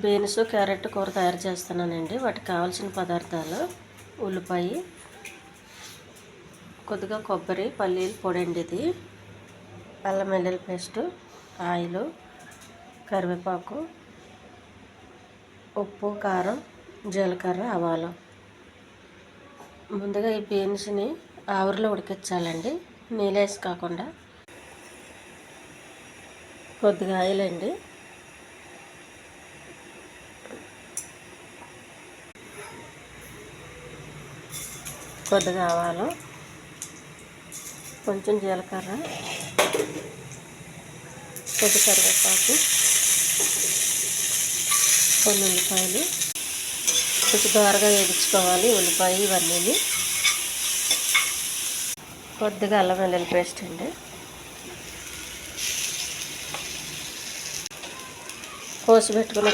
Beans carrot కూర తయారు చేస్తున్నానండి. వాటికి కావాల్సిన పదార్థాలు: ఉల్లిపాయ, కొద్దిగా కొబ్బరి, పల్లీలు పొడండి, ఇది అల్లం వెల్లుల్లి పేస్టు, ఆయిల్, కరివేపాకు, ఉప్పు, కారం, జీలకర్ర, ఆవాలు. ముందుగా ఈ బీన్స్ని ఆవిరిలో ఉడికించాలండి, నీళ్ళేసి కాకుండా. కొద్దిగా ఆయిల్ అండి, కొద్దిగా ఆవాలు, కొంచెం జీలకర్ర, కొద్ది కరివేపాకు, కొన్ని ఉల్లిపాయలు కొంచెం దోరగా వేయించుకోవాలి. ఉల్లిపాయ ఇవన్నీ. కొద్దిగా అల్లం వెల్లుల్లి పేస్ట్ అండి, కోసి పెట్టుకున్న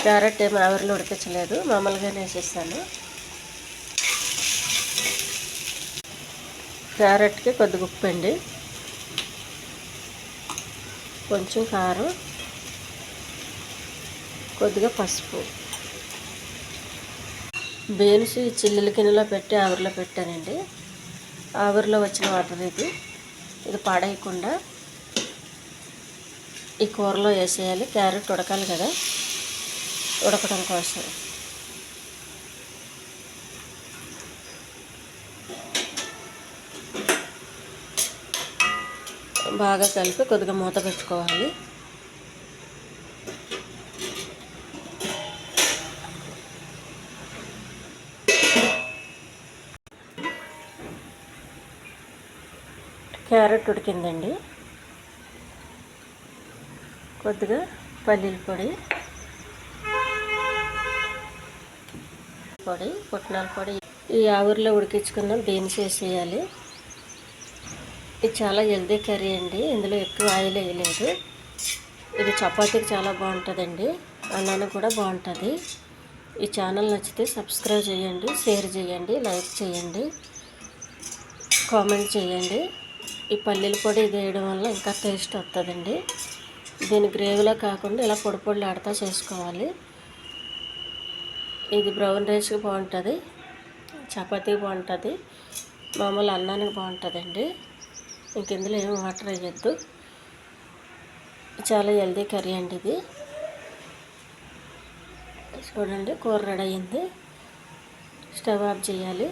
క్యారెట్ ఏమి ఆవిరిలో ఉడికించలేదు, మామూలుగానే వేసేసాను. క్యారెట్కి కొద్దిగా ఉప్పు అండి, కొంచెం కారం, కొద్దిగా పసుపు. బీన్స్ చిల్లుల గిన్నెలో పెట్టి ఆవిరిలో పెట్టానండి. ఆవిరిలో వచ్చిన వాటర్ ఇది పాడేయకుండా ఈ కూరలో వేసేయాలి. క్యారెట్ ఉడకాలి కదా, ఉడకడం కోసం. బాగా కలిపి కొద్దిగా మూత పెట్టుకోవాలి. క్యారెట్ ఉడికిందండి. కొద్దిగా పల్లీల పొడి, పుట్నాల పొడి, ఈ ఆవిరిలో ఉడికించుకున్న బీన్స్ వేసేయాలి. ఇది చాలా హెల్దీ కర్రీ అండి, ఇందులో ఎక్కువ ఆయిల్ వేయలేదు. ఇది చపాతీకి చాలా బాగుంటుందండి, అన్నానికి కూడా బాగుంటుంది. ఈ ఛానల్ నచ్చితే సబ్స్క్రైబ్ చేయండి, షేర్ చేయండి, లైక్ చేయండి, కామెంట్ చేయండి. ఈ పల్లీల పొడి ఇది వేయడం వల్ల ఇంకా టేస్ట్ వస్తుందండి. దీని గ్రేవీలో కాకుండా ఇలా పొడి పొడిలాడుతూ చేసుకోవాలి. ఇది బ్రౌన్ రైస్కి బాగుంటుంది, చపాతీకి బాగుంటుంది, మామూలు అన్నానికి బాగుంటుందండి. ఇంక ఇందులో ఏం వాటర్ వేయద్దు. చాలా హెల్దీ కర్రీ అండి ఇది. చూడండి, కూర రెడీ అయింది. స్టవ్ ఆఫ్ చేయాలి.